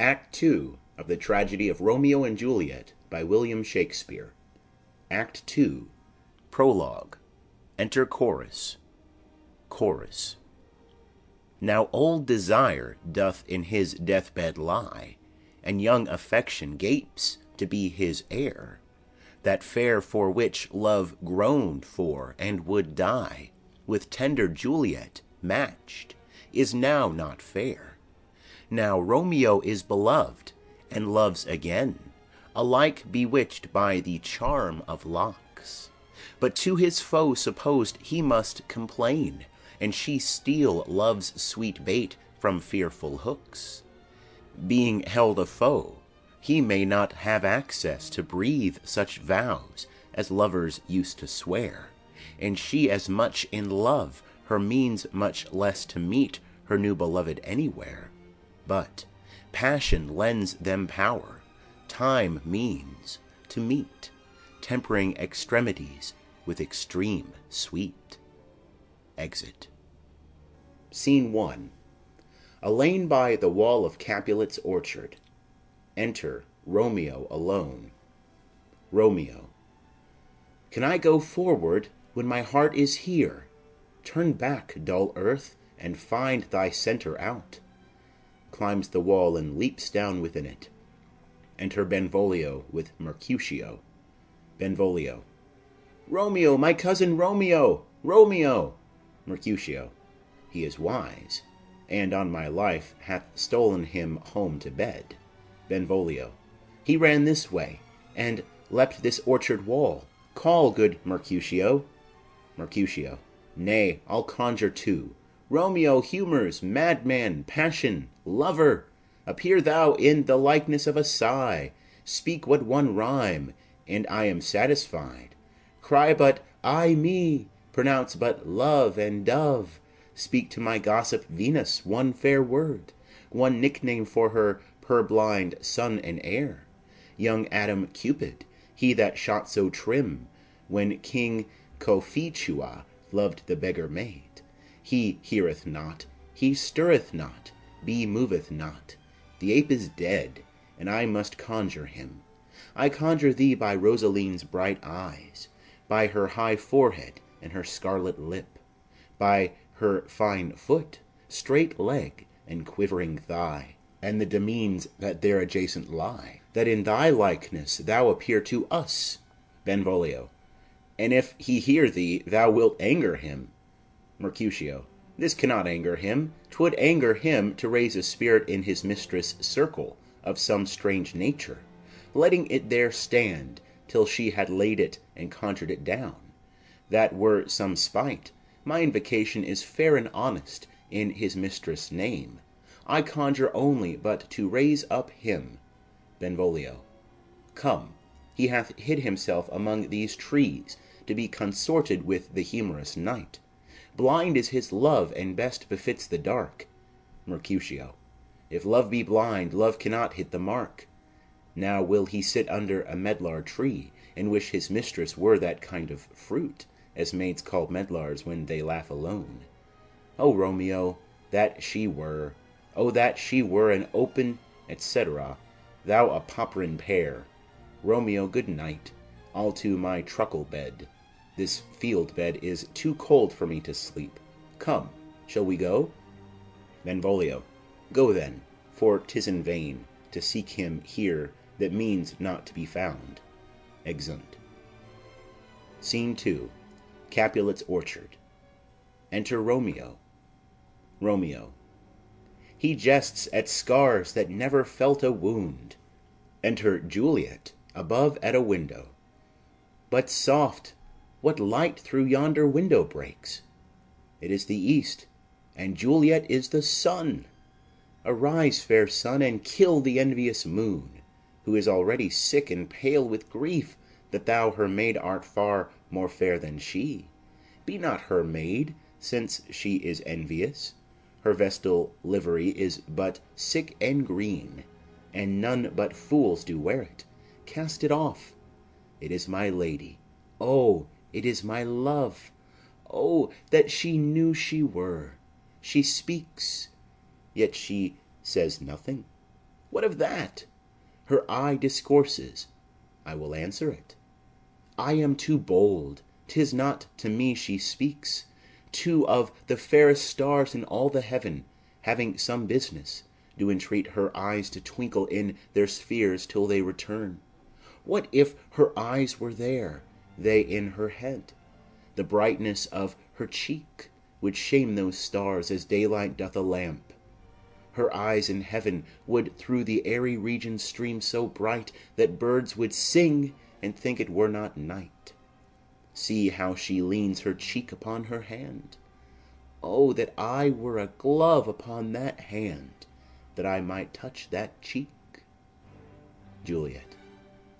Act 2 of the tragedy of Romeo and Juliet by William Shakespeare. Act 2. Prologue. Enter Chorus. Chorus. Now old Desire doth in his deathbed lie, and young Affection gapes to be his heir. That fair for which Love groaned for and would die, with tender Juliet matched, is now not fair. Now Romeo is beloved, and loves again, alike bewitched by the charm of locks. But to his foe supposed he must complain, and she steal love's sweet bait from fearful hooks. Being held a foe, he may not have access to breathe such vows as lovers used to swear, and she as much in love, her means much less to meet her new beloved anywhere. But passion lends them power, time means to meet, tempering extremities with extreme sweet. Exit. Scene 1. A lane by the wall of Capulet's orchard. Enter Romeo alone. Romeo. Can I go forward when my heart is here? Turn back, dull earth, and find thy centre out. Climbs the wall and leaps down within it. Enter Benvolio with Mercutio. Benvolio. Romeo, my cousin Romeo! Romeo! Mercutio. He is wise, and on my life hath stolen him home to bed. Benvolio. He ran this way, and leapt this orchard wall. Call, good Mercutio. Mercutio. Nay, I'll conjure too. Romeo, humours, madman, passion, lover, appear thou in the likeness of a sigh. Speak what one rhyme, and I am satisfied. Cry but I me, pronounce but love and dove. Speak to my gossip Venus one fair word, one nickname for her purblind son and heir. Young Adam Cupid, he that shot so trim, when King Cophetua loved the beggar maid. He heareth not, he stirreth not, bee moveth not. The ape is dead, and I must conjure him. I conjure thee by Rosaline's bright eyes, by her high forehead and her scarlet lip, by her fine foot, straight leg, and quivering thigh, and the demesnes that there adjacent lie, that in thy likeness thou appear to us. Benvolio. And if he hear thee, thou wilt anger him. Mercutio. This cannot anger him. 'Twould anger him to raise a spirit in his mistress' circle of some strange nature, letting it there stand till she had laid it and conjured it down. That were some spite. My invocation is fair and honest in his mistress' name. I conjure only but to raise up him. Benvolio. Come, he hath hid himself among these trees, to be consorted with the humorous night. Blind is his love, and best befits the dark. Mercutio. If love be blind, love cannot hit the mark. Now will he sit under a medlar tree, and wish his mistress were that kind of fruit, as maids call medlars when they laugh alone. O Romeo, that she were, O that she were an open, etc., thou a popperin pear. Romeo, good night. I'll to my truckle bed. This field bed is too cold for me to sleep. Come, shall we go? Benvolio. Go then, for 'tis in vain to seek him here that means not to be found. Exeunt. Scene 2. Capulet's orchard. Enter Romeo. Romeo. He jests at scars that never felt a wound. Enter Juliet, above at a window. But soft, what light through yonder window breaks? It is the east, and Juliet is the sun. Arise, fair sun, and kill the envious moon, who is already sick and pale with grief that thou her maid art far more fair than she. Be not her maid, since she is envious. Her vestal livery is but sick and green, and none but fools do wear it. Cast it off. It is my lady. Oh, it is my love. Oh, that she knew she were. She speaks, yet she says nothing. What of that? Her eye discourses, I will answer it. I am too bold, 'tis not to me she speaks. Two of the fairest stars in all the heaven, having some business, do entreat her eyes to twinkle in their spheres till they return. What if her eyes were there, they in her head? The brightness of her cheek would shame those stars as daylight doth a lamp. Her eyes in heaven would through the airy region stream so bright that birds would sing and think it were not night. See how she leans her cheek upon her hand. Oh, that I were a glove upon that hand, that I might touch that cheek. Juliet.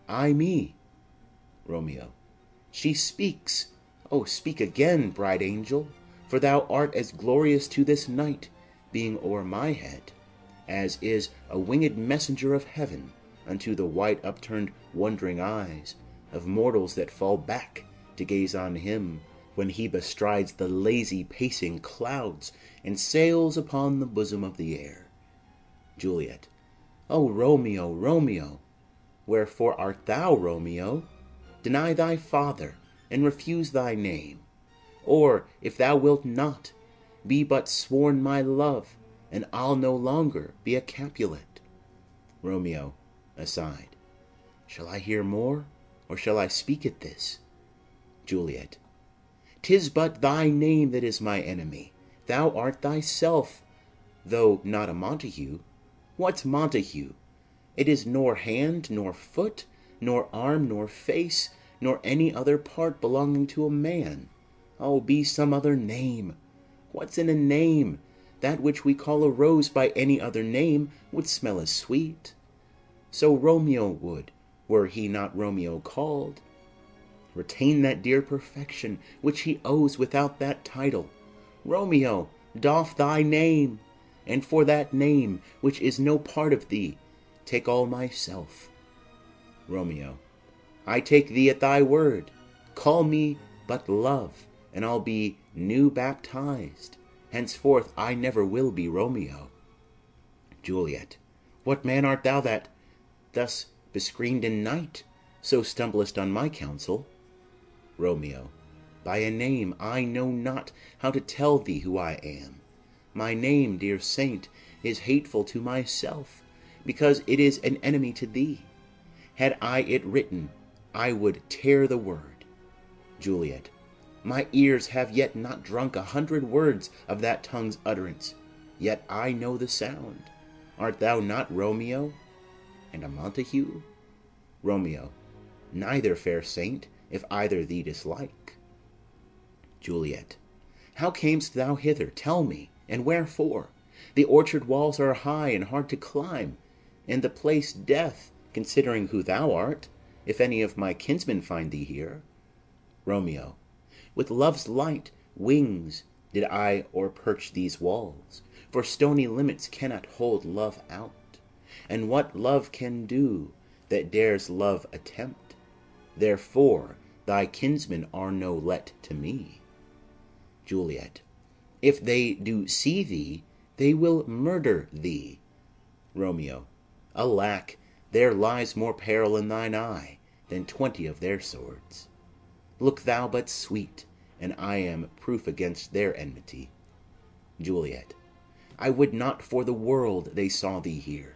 Ay me. Romeo. She speaks. Oh, speak again, bright angel, for thou art as glorious to this night, being o'er my head, as is a winged messenger of heaven unto the white upturned wondering eyes of mortals that fall back to gaze on him when he bestrides the lazy pacing clouds and sails upon the bosom of the air. Juliet. O Romeo, Romeo! Wherefore art thou, Romeo? Deny thy father, and refuse thy name. Or, if thou wilt not, be but sworn my love, and I'll no longer be a Capulet. Romeo, aside. Shall I hear more, or shall I speak at this? Juliet. 'Tis but thy name that is my enemy. Thou art thyself, though not a Montague. What's Montague? It is nor hand, nor foot, nor arm, nor face, nor any other part belonging to a man. Oh, be some other name. What's in a name? That which we call a rose by any other name would smell as sweet. So Romeo would, were he not Romeo called. Retain that dear perfection which he owes without that title. Romeo, doff thy name, and for that name, which is no part of thee, take all myself. Romeo. I take thee at thy word. Call me but love, and I'll be new baptized. Henceforth I never will be Romeo. Juliet. What man art thou that, thus bescreened in night, so stumblest on my counsel? Romeo. By a name I know not how to tell thee who I am. My name, dear saint, is hateful to myself, because it is an enemy to thee. Had I it written, I would tear the word. Juliet. My ears have yet not drunk 100 words of that tongue's utterance, yet I know the sound. Art thou not Romeo, and a Montague? Romeo. Neither, fair saint, if either thee dislike. Juliet. How camest thou hither? Tell me, and wherefore? The orchard walls are high and hard to climb, and the place death, considering who thou art, if any of my kinsmen find thee here. Romeo. With love's light wings did I o'erperch these walls, for stony limits cannot hold love out. And what love can do that dares love attempt? Therefore thy kinsmen are no let to me. Juliet. If they do see thee, they will murder thee. Romeo. Alack, there lies more peril in thine eye than 20 of their swords. Look thou but sweet, and I am proof against their enmity. Juliet. I would not for the world they saw thee here.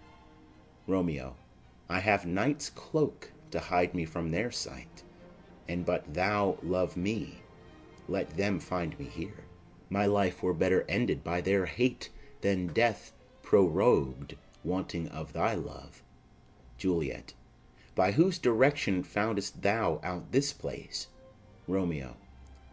Romeo. I have night's cloak to hide me from their sight, and but thou love me, let them find me here. My life were better ended by their hate than death prorogued, wanting of thy love. Juliet. By whose direction foundest thou out this place? Romeo.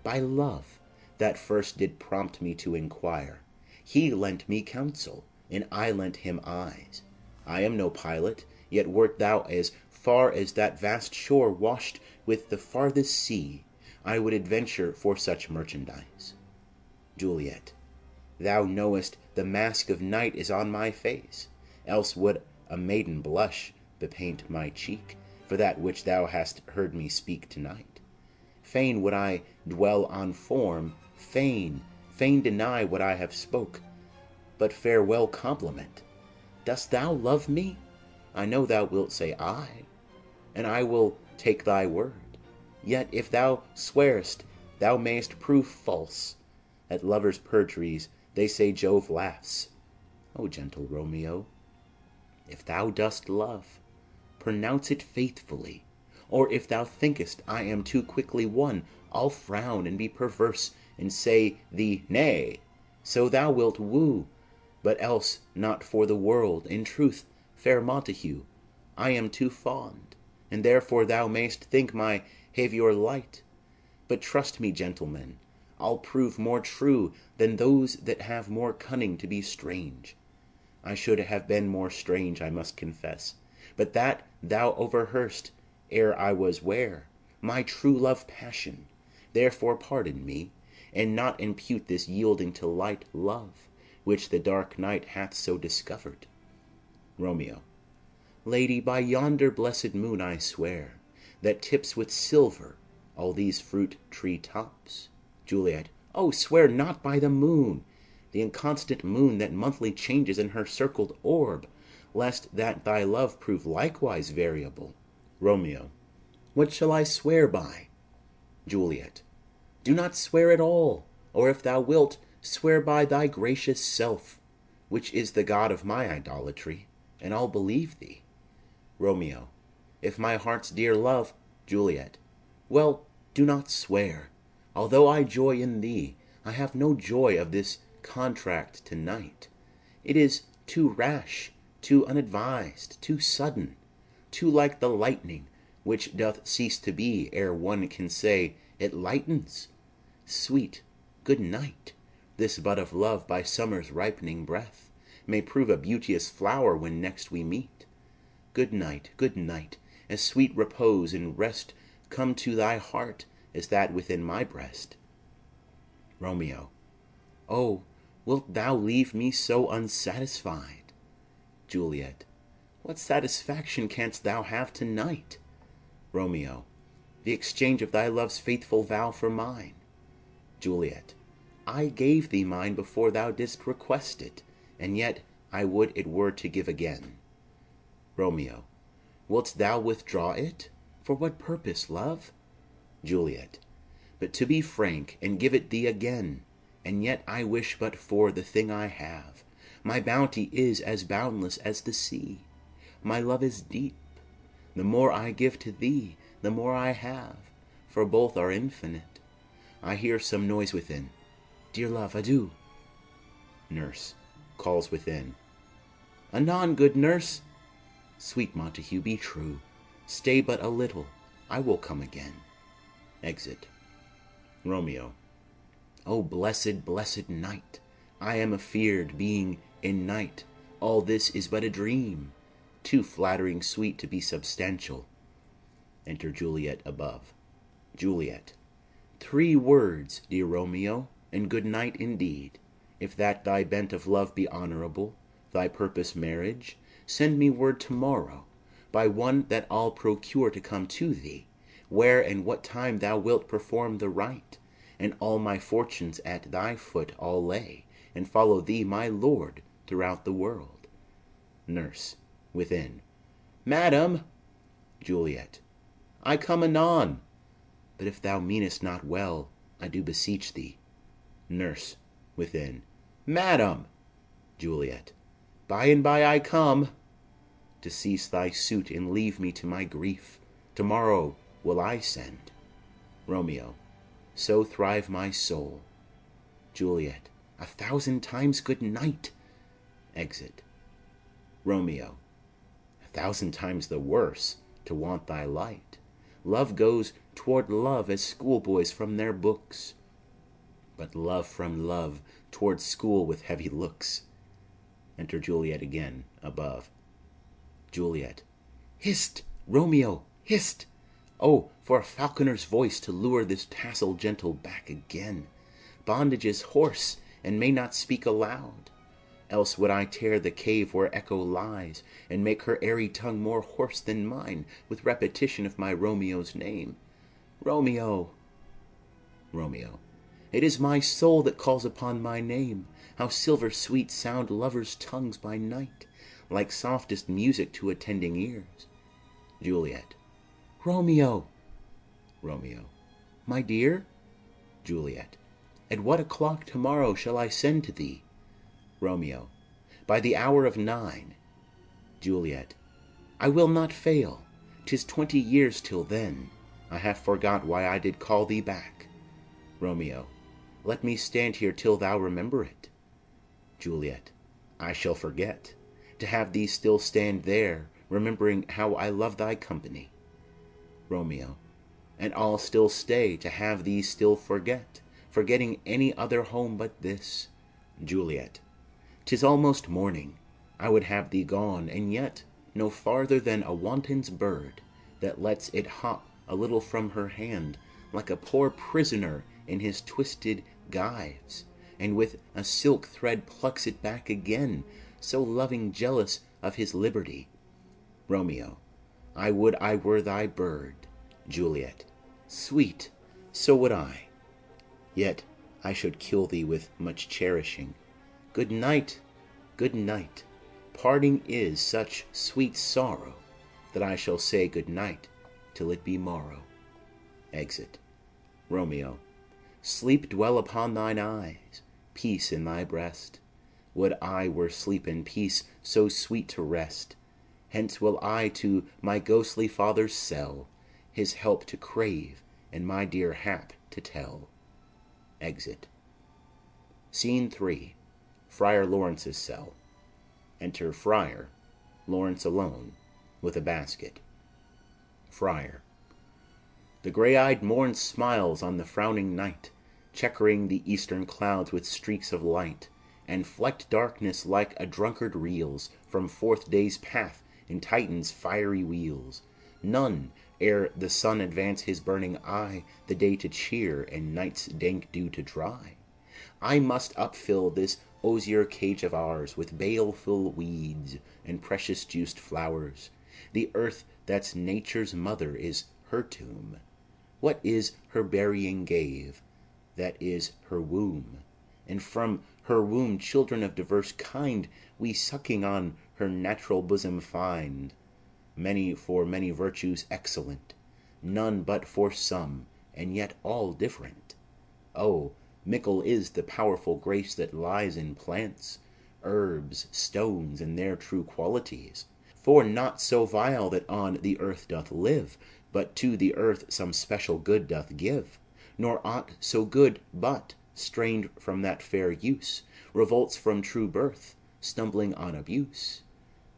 By love, that first did prompt me to inquire. He lent me counsel, and I lent him eyes. I am no pilot, yet wert thou as far as that vast shore washed with the farthest sea, I would adventure for such merchandise. Juliet. Thou knowest the mask of night is on my face, else would a maiden blush bepaint my cheek for that which thou hast heard me speak tonight. Fain would I dwell on form, fain deny what I have spoke, but farewell compliment. Dost thou love me? I know thou wilt say aye, and I will take thy word. Yet if thou swearest, thou mayst prove false. At lovers' perjuries they say Jove laughs. O gentle Romeo, if thou dost love, pronounce it faithfully. Or if thou thinkest I am too quickly won, I'll frown and be perverse, and say thee nay, so thou wilt woo, but else not for the world. In truth, fair Montague, I am too fond, and therefore thou mayst think my haviour light. But trust me, gentlemen, I'll prove more true than those that have more cunning to be strange. I should have been more strange, I must confess, but that thou overheardst ere I was ware my true love passion. Therefore pardon me, and not impute this yielding to light love, which the dark night hath so discovered. Romeo. Lady, by yonder blessed moon I swear, that tips with silver all these fruit tree tops. Juliet. Oh, swear not by the moon, the inconstant moon that monthly changes in her circled orb, lest that thy love prove likewise variable. Romeo. What shall I swear by? Juliet. Do not swear at all, or if thou wilt, swear by thy gracious self, which is the god of my idolatry, and I'll believe thee. Romeo. If my heart's dear love. Juliet. Well, do not swear. Although I joy in thee, I have no joy of this contract to-night. It is too rash, too unadvised, too sudden, too like the lightning, which doth cease to be ere one can say it lightens. Sweet, good night. This bud of love by summer's ripening breath may prove a beauteous flower when next we meet. Good night, as sweet repose and rest come to thy heart as that within my breast. Romeo. Oh, wilt thou leave me so unsatisfied? Juliet. What satisfaction canst thou have to-night? Romeo. The exchange of thy love's faithful vow for mine. Juliet. I gave thee mine before thou didst request it, and yet I would it were to give again. Romeo. Wilt thou withdraw it? For what purpose, love? Juliet. But to be frank, and give it thee again, and yet I wish but for the thing I have. My bounty is as boundless as the sea. My love is deep. The more I give to thee, the more I have, for both are infinite. I hear some noise within. Dear love, adieu. Nurse calls within. Anon, good nurse. Sweet Montague, be true. Stay but a little, I will come again. Exit. Romeo. O blessed, blessed night! I am afeard, being in night, all this is but a dream, too flattering sweet to be substantial. Enter Juliet above. Juliet. 3 words, dear Romeo, and good night indeed. If that thy bent of love be honourable, thy purpose marriage, send me word to-morrow, by one that I'll procure to come to thee, where and what time thou wilt perform the rite, and all my fortunes at thy foot I'll lay, and follow thee, my lord, throughout the world. Nurse, within. Madam! Juliet. I come anon. But if thou meanest not well, I do beseech thee. Nurse, within. Madam! Juliet. By and by I come. To cease thy suit and leave me to my grief, to-morrow will I send. Romeo. So thrive my soul. Juliet. 1,000 times good night. Exit. Romeo. 1,000 times the worse to want thy light. Love goes toward love as schoolboys from their books, but love from love toward school with heavy looks. Enter Juliet again, above. Juliet. Hist, Romeo, hist! Oh, for a falconer's voice to lure this tassel gentle back again. Bondage is hoarse, and may not speak aloud. Else would I tear the cave where echo lies, and make her airy tongue more hoarse than mine with repetition of my Romeo's name. Romeo! Romeo. It is my soul that calls upon my name. How silver sweet sound lovers' tongues by night! like softest music to attending ears. Juliet. Romeo! Romeo. My dear? Juliet. At what o'clock tomorrow shall I send to thee? Romeo. By the hour of 9. Juliet. I will not fail. 'Tis 20 years till then. I have forgot why I did call thee back. Romeo. Let me stand here till thou remember it. Juliet. I shall forget, to have thee still stand there, remembering how I love thy company. Romeo. And I'll still stay, to have thee still forget, forgetting any other home but this. Juliet. 'Tis almost morning. I would have thee gone, and yet no farther than a wanton's bird, that lets it hop a little from her hand, like a poor prisoner in his twisted gyves, and with a silk thread plucks it back again, so loving jealous of his liberty. Romeo. I would I were thy bird. Juliet. Sweet, so would I. Yet I should kill thee with much cherishing. Good night, good night. Parting is such sweet sorrow, that I shall say good night till it be morrow. Exit. Romeo. Sleep dwell upon thine eyes, peace in thy breast. Would I were sleep and peace, so sweet to rest. Hence will I to my ghostly father's cell, his help to crave, and my dear hap to tell. Exit. Scene 3. Friar Lawrence's cell. Enter Friar, Lawrence alone, with a basket. Friar. The grey-eyed morn smiles on the frowning night, checkering the eastern clouds with streaks of light, and flecked darkness like a drunkard reels from forth day's path in Titan's fiery wheels. None, ere the sun advance his burning eye, the day to cheer and night's dank dew to dry. I must upfill this osier cage of ours with baleful weeds and precious juiced flowers. The earth that's nature's mother is her tomb. What is her burying grave? That is her womb. And from her womb children of diverse kind we sucking on her natural bosom find. Many for many virtues excellent, none but for some, and yet all different. Oh, mickle is the powerful grace that lies in plants, herbs, stones, and their true qualities. For naught so vile that on the earth doth live, but to the earth some special good doth give, nor aught so good but, strained from that fair use, revolts from true birth, stumbling on abuse.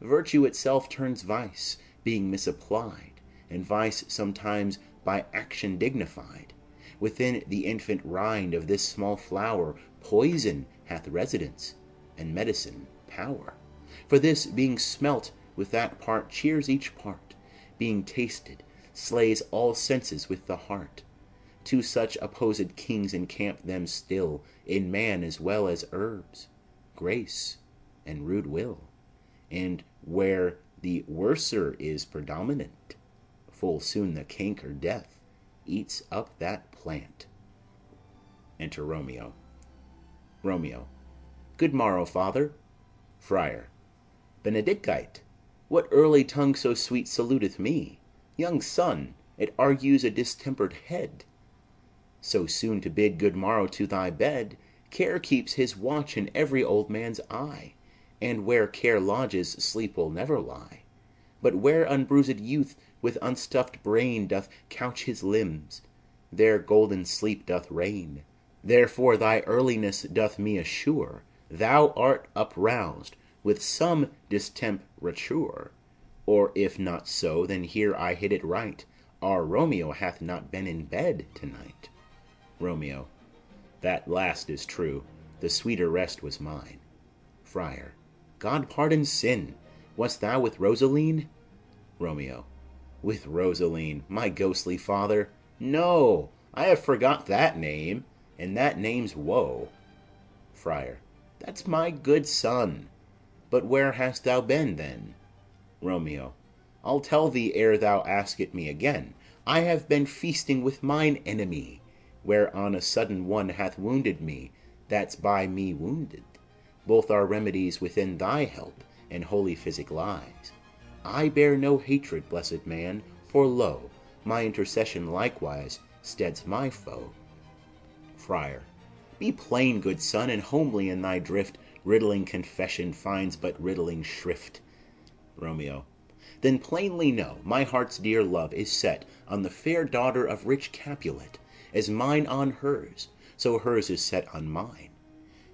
Virtue itself turns vice, being misapplied, and vice sometimes by action dignified. Within the infant rind of this small flower poison hath residence, and medicine power. For this, being smelt with that part, cheers each part, being tasted, slays all senses with the heart. Two such opposed kings encamp them still, in man as well as herbs, grace and rude will. And where the worser is predominant, full soon the canker death eats up that plant. Enter Romeo. Romeo. Good morrow, father. Friar. Benedicite, what early tongue so sweet saluteth me? Young son, it argues a distempered head. So soon to bid good morrow to thy bed, care keeps his watch in every old man's eye, and where care lodges, sleep will never lie. But where unbruised youth with unstuffed brain doth couch his limbs, there golden sleep doth reign. Therefore thy earliness doth me assure thou art uproused with some distemperature. Or if not so, then here I hit it right, our Romeo hath not been in bed tonight. Romeo. That last is true, the sweeter rest was mine. Friar. God pardon sin, wast thou with Rosaline? Romeo. With Rosaline, my ghostly father? No, I have forgot that name, and that name's woe. Friar. That's my good son. But where hast thou been, then? Romeo. I'll tell thee ere thou ask it me again. I have been feasting with mine enemy, where on a sudden one hath wounded me, that's by me wounded. Both are remedies within thy help, and holy physic lies. I bear no hatred, blessed man, for lo, my intercession likewise steads my foe. Friar. Be plain, good son, and homely in thy drift. Riddling confession finds but riddling shrift. Romeo. Then plainly know, my heart's dear love is set on the fair daughter of rich Capulet, as mine on hers, so hers is set on mine.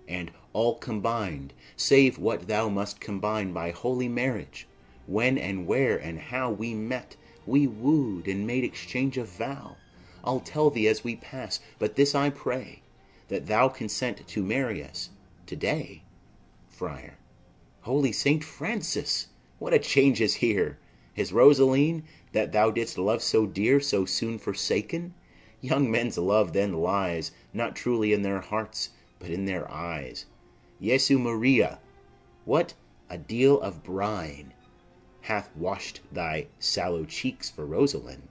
And all combined, save what thou must combine by holy marriage, when and where and how we met, we wooed and made exchange of vow, I'll tell thee as we pass, but this I pray, that thou consent to marry us today. Friar. Holy Saint Francis, what a change is here! Is Rosaline, that thou didst love so dear, so soon forsaken? Young men's love then lies, not truly in their hearts, but in their eyes. Jesu Maria, what a deal of brine hath washed thy sallow cheeks for Rosaline!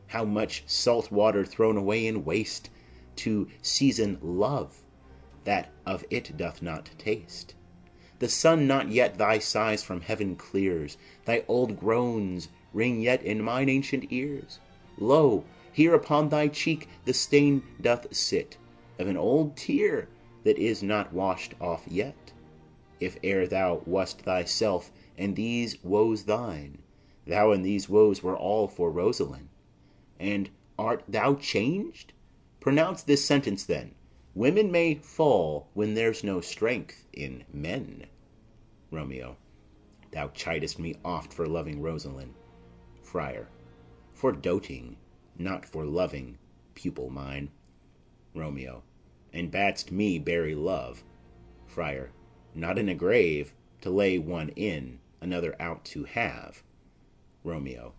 How much salt water thrown away in waste, to season love, that of it doth not taste! The sun not yet thy sighs from heaven clears, thy old groans ring yet in mine ancient ears. Lo, here upon thy cheek the stain doth sit, of an old tear that is not washed off yet. If e'er thou wast thyself, and these woes thine, thou and these woes were all for Rosaline. And art thou changed? Pronounce this sentence then, women may fall when there's no strength in men. Romeo. Thou chidest me oft for loving Rosaline. Friar. For doting, not for loving, pupil mine. Romeo. And bad'st me bury love. Friar. Not in a grave, to lay one in, another out to have. Romeo.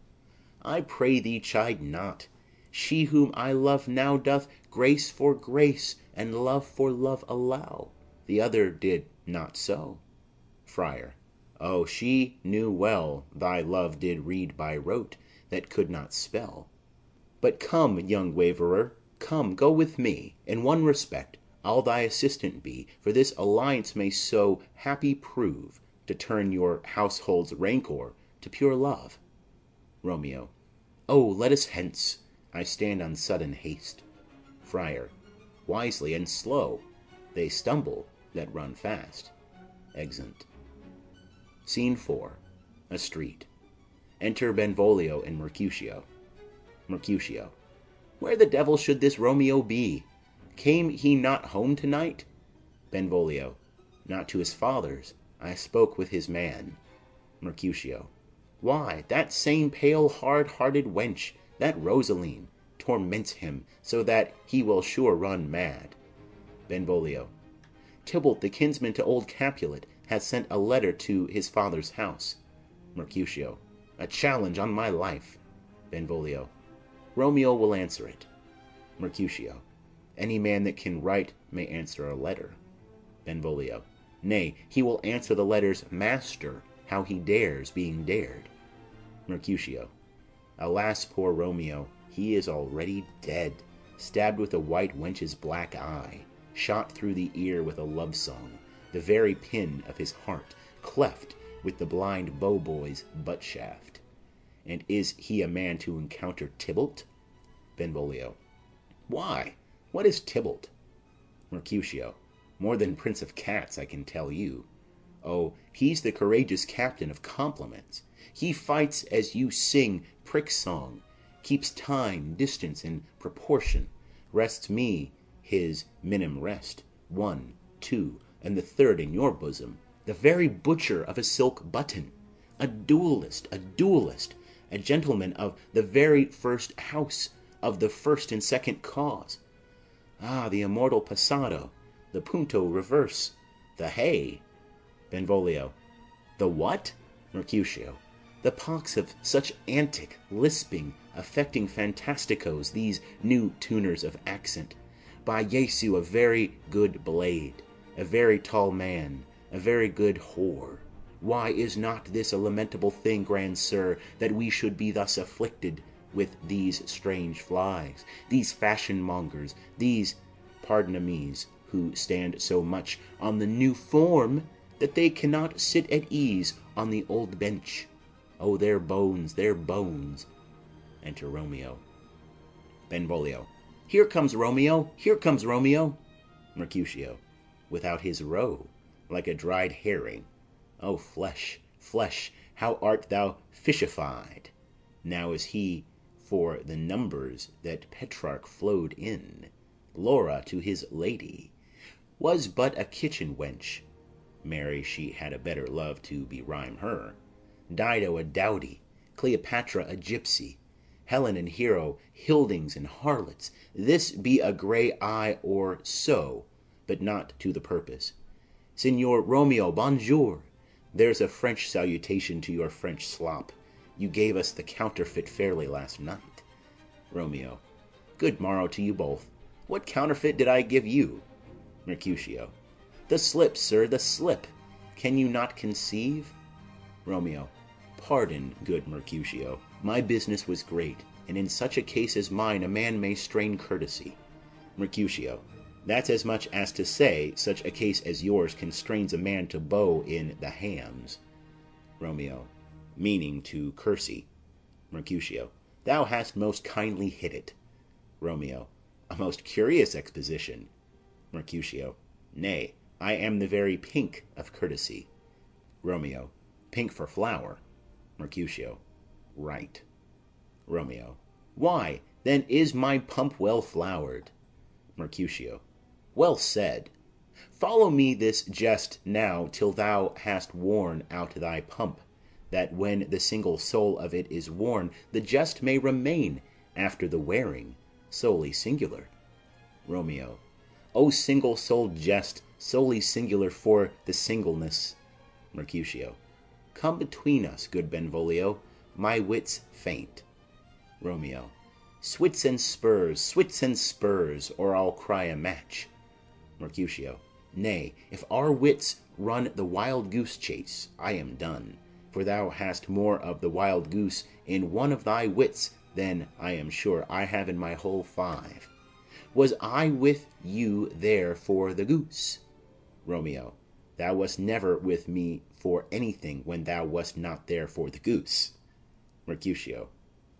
I pray thee chide not. She whom I love now doth grace for grace and love for love allow. The other did not so. Friar. Oh, she knew well thy love did read by rote, that could not spell. But come, young waverer, come, go with me. In one respect I'll thy assistant be, for this alliance may so happy prove, to turn your household's rancour to pure love. Romeo. Oh, let us hence, I stand on sudden haste. Friar. Wisely and slow, they stumble that run fast. Exeunt. Scene 4. A street. Enter Benvolio and Mercutio. Mercutio. Where the devil should this Romeo be? Came he not home tonight? Benvolio. Not to his father's. I spoke with his man. Mercutio. Why, that same pale hard-hearted wench, that Rosaline, torments him so that he will sure run mad. Benvolio. Tybalt, the kinsman to old Capulet, hath sent a letter to his father's house. Mercutio. A challenge on my life. Benvolio. Romeo will answer it. Mercutio. Any man that can write may answer a letter. Benvolio. Nay, he will answer the letter's master, how he dares, being dared. Mercutio. Alas, poor Romeo, he is already dead, stabbed with a white wench's black eye, shot through the ear with a love song, the very pin of his heart, cleft with the blind bow-boy's butt shaft. And is he a man to encounter Tybalt? Benvolio. Why, what is Tybalt? Mercutio. More than Prince of Cats, I can tell you. Oh, he's the courageous captain of compliments. He fights as you sing prick song, keeps time, distance, and proportion, rests me his minim rest, 1, 2, and the third in your bosom, the very butcher of a silk button, a duellist, a gentleman of the very first house, of the first and second cause. Ah, the immortal passado, the punto reverse, the hay. Benvolio. The what? Mercutio. The pox of such antic, lisping, affecting fantasticos, these new tuners of accent. By Jesu, a very good blade, a very tall man, a very good whore. Why is not this a lamentable thing, grand sir, that we should be thus afflicted with these strange flies, these fashion-mongers, these pardon-amies, who stand so much on the new form that they cannot sit at ease on the old bench. Oh, their bones, their bones. Enter Romeo. Benvolio. Here comes Romeo, here comes Romeo. Mercutio. Without his roe, like a dried herring. O flesh, flesh, how art thou fishified! Now is he for the numbers that Petrarch flowed in. Laura to his lady was but a kitchen wench. Mary, she had a better love to berhyme her. Dido a dowdy, Cleopatra a gypsy, Helen and Hero hildings and harlots. This be a grey eye or so, but not to the purpose. Signor Romeo, bonjour. There's a French salutation to your French slop. You gave us the counterfeit fairly last night. Romeo. Good morrow to you both. What counterfeit did I give you? Mercutio. The slip, sir, the slip. Can you not conceive? Romeo. Pardon, good Mercutio. My business was great, and in such a case as mine a man may strain courtesy. Mercutio. That's as much as to say such a case as yours constrains a man to bow in the hams. Romeo. Meaning to Cursey. Mercutio. Thou hast most kindly hit it. Romeo. A most curious exposition. Mercutio. Nay, I am the very pink of courtesy. Romeo. Pink for flower. Mercutio. Right. Romeo. Why, then is my pump well flowered? Mercutio. Well said. Follow me this jest now till thou hast worn out thy pump, that when the single soul of it is worn, the jest may remain after the wearing solely singular. Romeo. O single-souled jest, solely singular for the singleness. Mercutio. Come between us, good Benvolio, my wits faint. Romeo. Swits and spurs, or I'll cry a match. Mercutio. Nay, if our wits run the wild goose chase, I am done, for thou hast more of the wild goose in one of thy wits than I am sure I have in my whole 5. Was I with you there for the goose? Romeo. Thou wast never with me for anything when thou wast not there for the goose. Mercutio.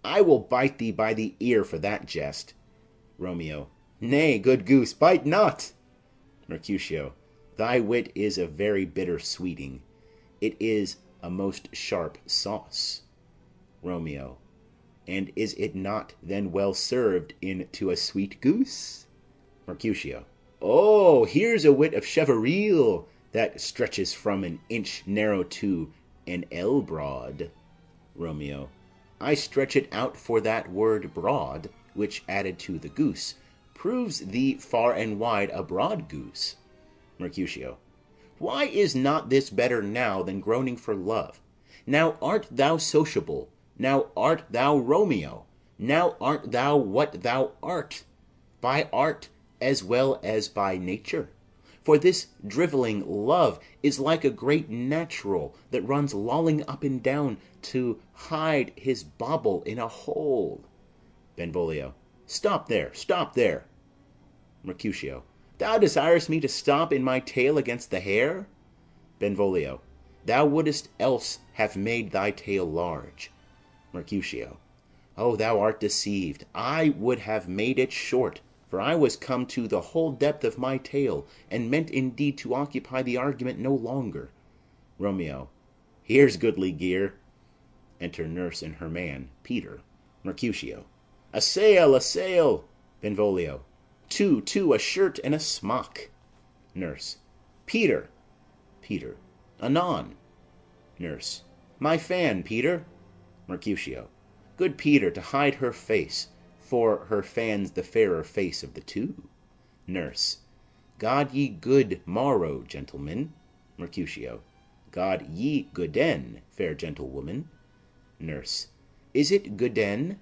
I will bite thee by the ear for that jest. Romeo. Nay, good goose, bite not. Mercutio. Thy wit is a very bitter sweeting. It is a most sharp sauce. Romeo. And is it not then well served into a sweet goose? Mercutio. Oh, here's a wit of cheveril that stretches from an inch narrow to an ell broad. Romeo. I stretch it out for that word broad, which added to the goose proves thee far and wide a broad goose. Mercutio. Why is not this better now than groaning for love? Now art thou sociable, now art thou Romeo, now art thou what thou art, by art as well as by nature. For this drivelling love is like a great natural that runs lolling up and down to hide his bauble in a hole. Benvolio. Stop there, stop there. Mercutio. Thou desirest me to stop in my tale against the hair? Benvolio. Thou wouldest else have made thy tale large. Mercutio. Oh, thou art deceived. I would have made it short, for I was come to the whole depth of my tale, and meant indeed to occupy the argument no longer. Romeo. Here's goodly gear. Enter Nurse and her man, Peter. Mercutio. A sail, a sail. Benvolio. Two, a shirt and a smock. Nurse. Peter. Peter. Anon. Nurse. My fan, Peter. Mercutio. Good Peter, to hide her face, for her fan's the fairer face of the two. Nurse. God ye good morrow, gentlemen. Mercutio. God ye gooden, fair gentlewoman. Nurse. Is it gooden?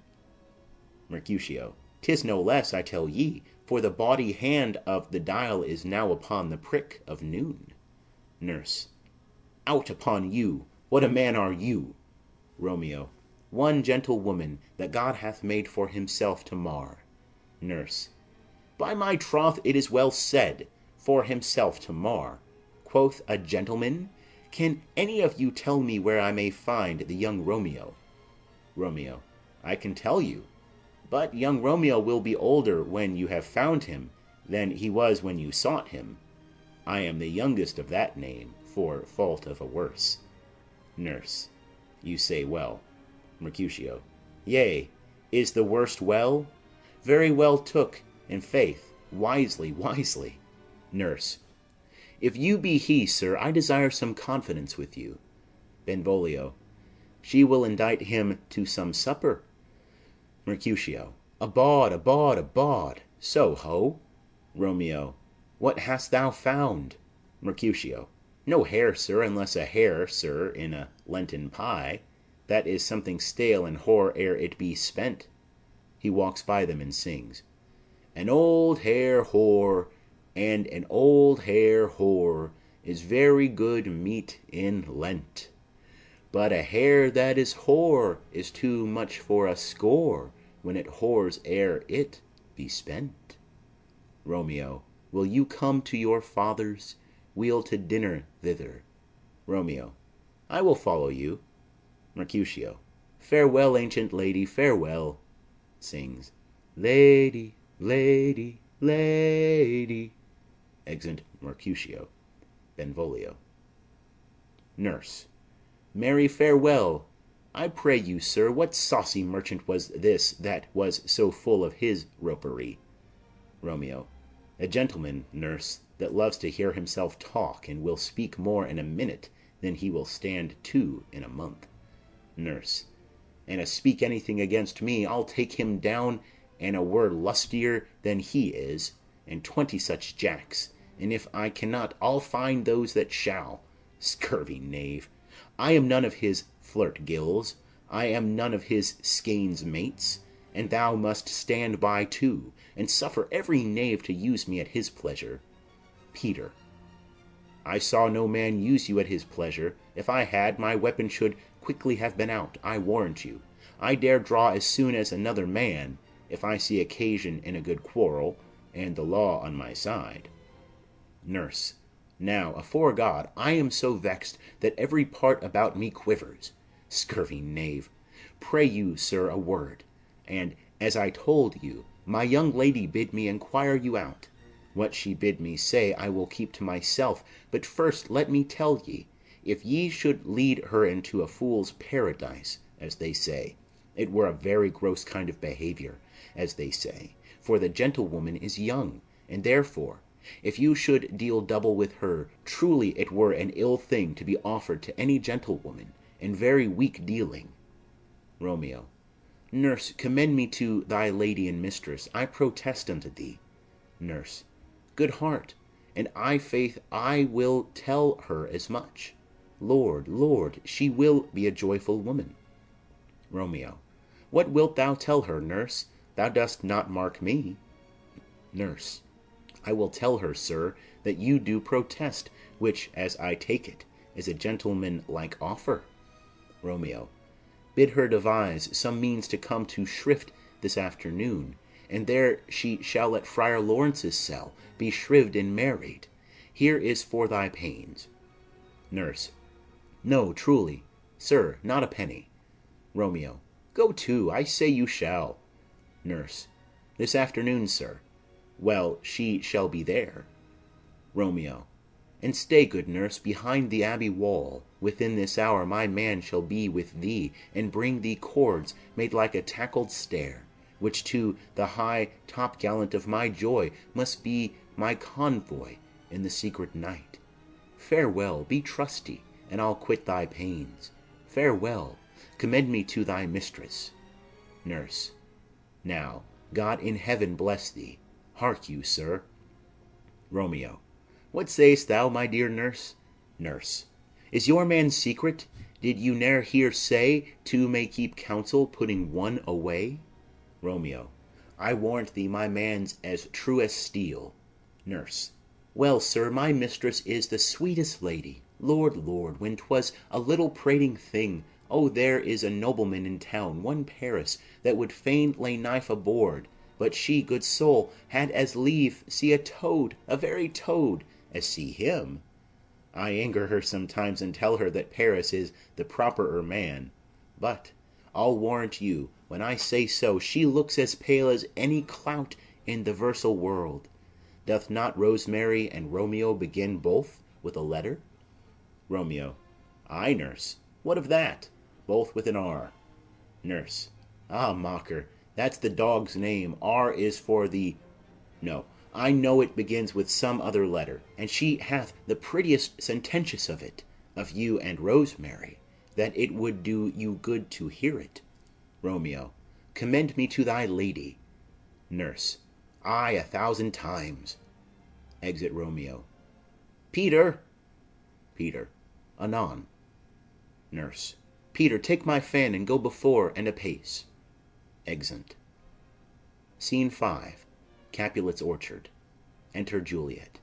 Mercutio. 'Tis no less, I tell ye, for the bawdy hand of the dial is now upon the prick of noon. Nurse. Out upon you! What a man are you? Romeo. One gentlewoman that God hath made for himself to mar. Nurse. By my troth, it is well said, for himself to mar. quoth a gentleman. Can any of you tell me where I may find the young Romeo? Romeo. I can tell you, but young Romeo will be older when you have found him than he was when you sought him. I am the youngest of that name, for fault of a worse. Nurse. You say well. Mercutio. Yea, is the worst well? Very well took, in faith, wisely, wisely. Nurse. If you be he, sir, I desire some confidence with you. Benvolio. She will indite him to some supper. Mercutio. Abawd, abawd, abawd. So, ho. Romeo. What hast thou found? Mercutio. No hare, sir, unless a hare, sir, in a Lenten pie. That is something stale and hoar ere it be spent. He walks by them and sings. An old hare whore, and an old hare whore, is very good meat in Lent. But a hare that is hoar is too much for a score, when it whores ere it be spent. Romeo. Will you come to your father's? We'll to dinner thither. Romeo. I will follow you. Mercutio. Farewell, ancient lady, farewell. Sings. Lady, lady, lady. Exeunt Mercutio. Benvolio. Nurse. Marry, farewell. I pray you, sir, what saucy merchant was this that was so full of his ropery? Romeo. A gentleman, nurse, that loves to hear himself talk, and will speak more in a minute than he will stand to in a month. Nurse. And a speak anything against me, I'll take him down and a word lustier than he is, and 20 such jacks, and if I cannot, I'll find those that shall. Scurvy knave. I am none of his flirt gills, I am none of his skeins mates, and thou must stand by too, and suffer every knave to use me at his pleasure. Peter. I saw no man use you at his pleasure. If I had, my weapon should quickly have been out, I warrant you. I dare draw as soon as another man, if I see occasion in a good quarrel, and the law on my side. Nurse. Now, afore God, I am so vexed that every part about me quivers. Scurvy knave. Pray you, sir, a word. And, as I told you, my young lady bid me enquire you out. What she bid me say I will keep to myself, but first let me tell ye, if ye should lead her into a fool's paradise, as they say, it were a very gross kind of behaviour, as they say, for the gentlewoman is young, and therefore, if you should deal double with her, truly it were an ill thing to be offered to any gentlewoman, and very weak dealing. Romeo. Nurse, commend me to thy lady and mistress, I protest unto thee. Nurse. Good heart, and I faith I will tell her as much. Lord, Lord, she will be a joyful woman. Romeo. What wilt thou tell her, nurse? Thou dost not mark me. Nurse. I will tell her, sir, that you do protest, which, as I take it, is a gentleman-like offer. Romeo. Bid her devise some means to come to shrift this afternoon, and there she shall at Friar Lawrence's cell be shrived and married. Here is for thy pains. Nurse. No, truly, sir, not a penny. Romeo. Go to, I say you shall. Nurse. This afternoon, sir. Well, she shall be there. Romeo. And stay, good nurse, behind the abbey wall. Within this hour my man shall be with thee, and bring thee cords made like a tackled stair, which to the high topgallant of my joy must be my convoy in the secret night. Farewell, be trusty, and I'll quit thy pains. Farewell, commend me to thy mistress. Nurse. Now, God in heaven bless thee. Hark you, sir. Romeo. What say'st thou, my dear nurse? Nurse. Is your man secret? Did you ne'er hear say two may keep counsel, putting one away? Romeo. I warrant thee my man's as true as steel. Nurse. Well, sir, my mistress is the sweetest lady. Lord, Lord, when 'twas a little prating thing, oh, there is a nobleman in town, one Paris, that would fain lay knife aboard, but she, good soul, had as lief see a toad, a very toad, as see him. I anger her sometimes and tell her that Paris is the properer man. But I'll warrant you, when I say so, she looks as pale as any clout in the versal world. Doth not Rosemary and Romeo begin both with a letter? Romeo. Ay, nurse. What of that? Both with an R. Nurse. Ah, mocker, that's the dog's name. R is for the... No, I know it begins with some other letter, and she hath the prettiest sententious of it, of you and Rosemary, that it would do you good to hear it. Romeo. Commend me to thy lady. Nurse. Ay, 1,000 times. Exit Romeo. Peter. Peter. Anon. Nurse. Peter, take my fan and go before and apace. Exeunt. Scene 5. Capulet's orchard. Enter Juliet.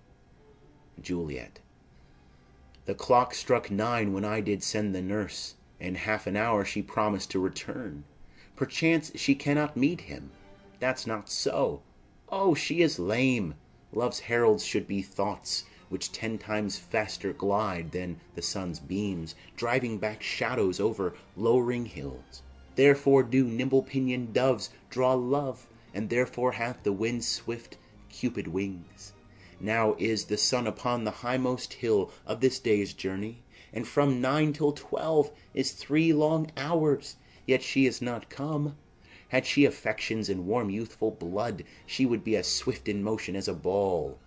Juliet. The clock struck 9 when I did send the nurse. In half an hour she promised to return. Perchance she cannot meet him. That's not so. Oh, she is lame. Love's heralds should be thoughts, which 10 times faster glide than the sun's beams, driving back shadows over lowering hills. Therefore do nimble-pinioned doves draw love, and therefore hath the wind swift Cupid wings. Now is the sun upon the highmost hill of this day's journey, and from 9 till 12 is 3 long hours, yet she is not come. Had she affections and warm youthful blood, she would be as swift in motion as a ball.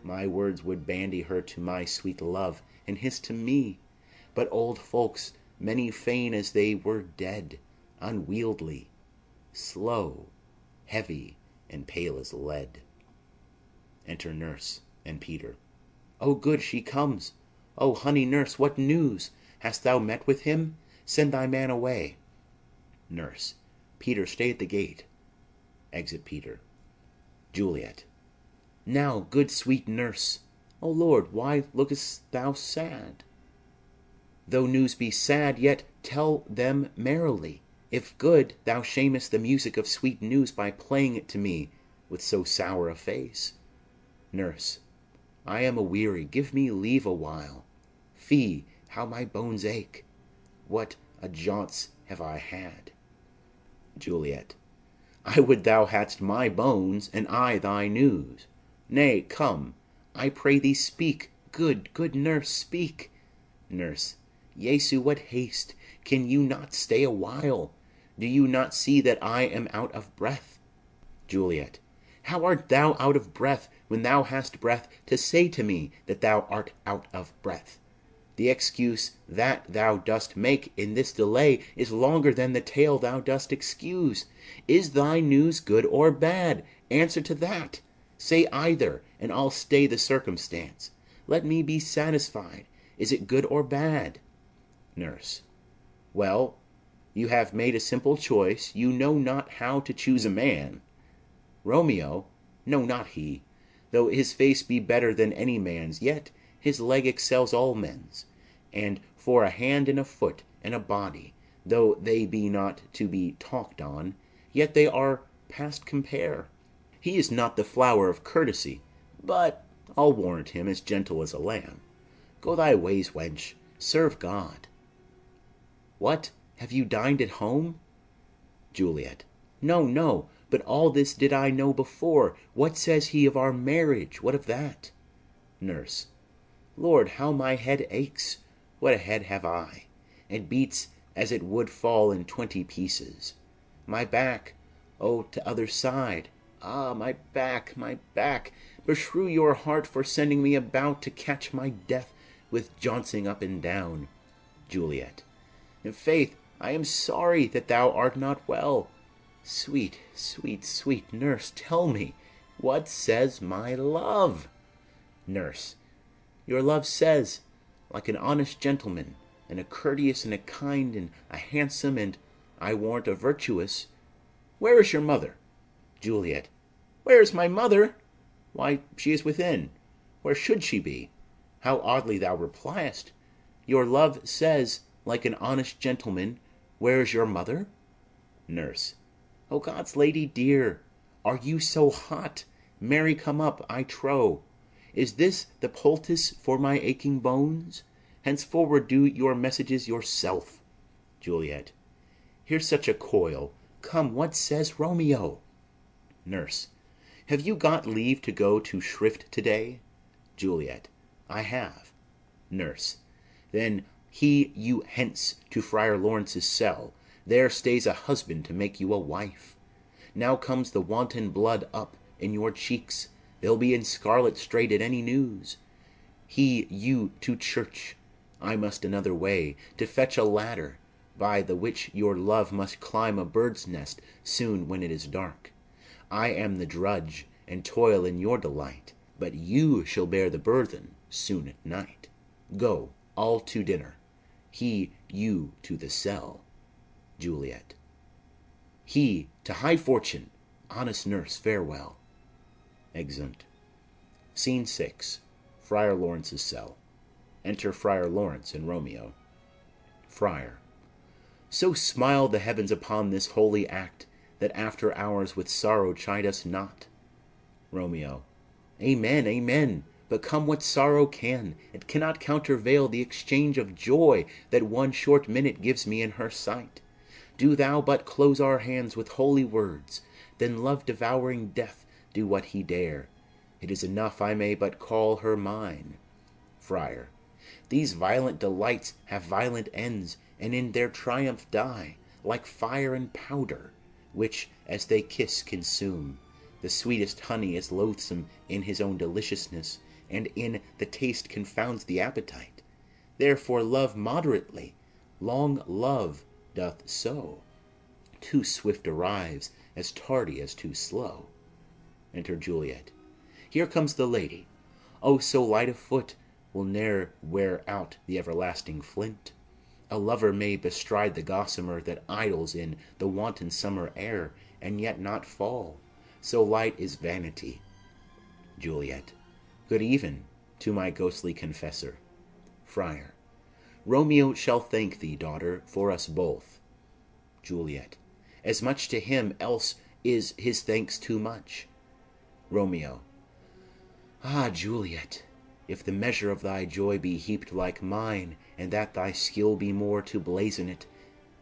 My words would bandy her to my sweet love, and his to me. But old folks, many feign as they were dead, unwieldy, slow, heavy, and pale as lead. Enter Nurse and Peter. Oh, good, she comes. Oh, honey nurse, what news? Hast thou met with him? Send thy man away. Nurse. Peter, stay at the gate. Exit Peter. Juliet. Now, good sweet nurse. O Lord, why lookest thou sad? Though news be sad, yet tell them merrily. If good, thou shamest the music of sweet news by playing it to me with so sour a face. Nurse. I am a-weary, give me leave a while. Fie, how my bones ache! What a jaunts have I had! Juliet. I would thou hadst my bones, and I thy news. Nay, come, I pray thee speak, good nurse, speak. Nurse. Jesu, what haste! Can you not stay a while? Do you not see that I am out of breath? Juliet. How art thou out of breath, when thou hast breath to say to me that thou art out of breath? The excuse that thou dost make in this delay is longer than the tale thou dost excuse. Is thy news good or bad? Answer to that. Say either, and I'll stay the circumstance. Let me be satisfied. Is it good or bad? Nurse. Well, you have made a simple choice. You know not how to choose a man. Romeo, no, not he. Though his face be better than any man's, yet his leg excels all men's. And for a hand and a foot and a body, though they be not to be talked on, yet they are past compare. He is not the flower of courtesy, but I'll warrant him as gentle as a lamb. Go thy ways, wench, serve God. What, have you dined at home? Juliet. No, no, but all this did I know before. What says he of our marriage? What of that? Nurse. Lord, how my head aches! What a head have I! It beats as it would fall in 20 pieces. My back, oh, to other side. Ah, my back, my back! Beshrew your heart for sending me about to catch my death with jouncing up and down. Juliet. In faith, I am sorry that thou art not well. Sweet, sweet, sweet nurse, tell me, what says my love? Nurse. Your love says, like an honest gentleman, and a courteous and a kind and a handsome and, I warrant, a virtuous. Where is your mother? Juliet. Where is my mother? Why, she is within. Where should she be? How oddly thou repliest. Your love says, like an honest gentleman, where is your mother? Nurse. O God's lady dear, are you so hot? Marry, come up, I trow. Is this the poultice for my aching bones? Henceforward do your messages yourself. Juliet. Here's such a coil. Come, what says Romeo? Nurse. Have you got leave to go to shrift to-day? Juliet. I have. Nurse. Then hie you hence to Friar Lawrence's cell. There stays a husband to make you a wife. Now comes the wanton blood up in your cheeks. They'll be in scarlet straight at any news. Hie you to church. I must another way, to fetch a ladder, by the which your love must climb a bird's nest soon when it is dark. I am the drudge, and toil in your delight, but you shall bear the burthen soon at night. Go, all to dinner. He you to the cell. Juliet. He to high fortune. Honest nurse, farewell. Exeunt. Scene 6. Friar Lawrence's cell. Enter Friar Lawrence and Romeo. Friar. So smile the heavens upon this holy act, that after hours with sorrow chide us not. Romeo. Amen, amen. But come what sorrow can, it cannot countervail the exchange of joy that one short minute gives me in her sight. Do thou but close our hands with holy words, then love-devouring death do what he dare. It is enough I may but call her mine. Friar. These violent delights have violent ends, and in their triumph die, like fire and powder, which, as they kiss, consume. The sweetest honey is loathsome in his own deliciousness, and in the taste confounds the appetite. Therefore love moderately. Long love doth so. Too swift arrives, as tardy as too slow. Enter Juliet. Here comes the lady. Oh, so light of foot will ne'er wear out the everlasting flint. A lover may bestride the gossamer that idles in the wanton summer air, and yet not fall. So light is vanity. Juliet. Good even to my ghostly confessor. Friar. Romeo shall thank thee, daughter, for us both. Juliet. As much to him, else is his thanks too much. Romeo. Ah, Juliet, if the measure of thy joy be heaped like mine, and that thy skill be more to blazon it,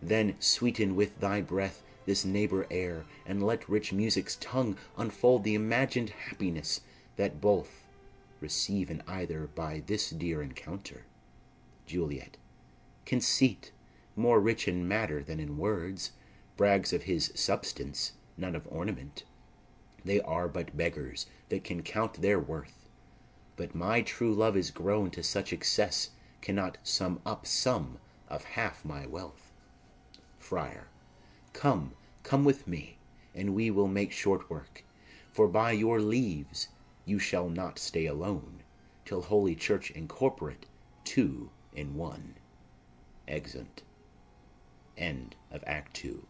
then sweeten with thy breath this neighbor air, and let rich music's tongue unfold the imagined happiness that both receive in either by this dear encounter. Juliet. Conceit, more rich in matter than in words, brags of his substance, none of ornament. They are but beggars that can count their worth. But my true love is grown to such excess, cannot sum up some of half my wealth. Friar. Come, come with me, and we will make short work, for by your leaves you shall not stay alone, till Holy Church incorporate two in one. Exeunt. End of Act 2.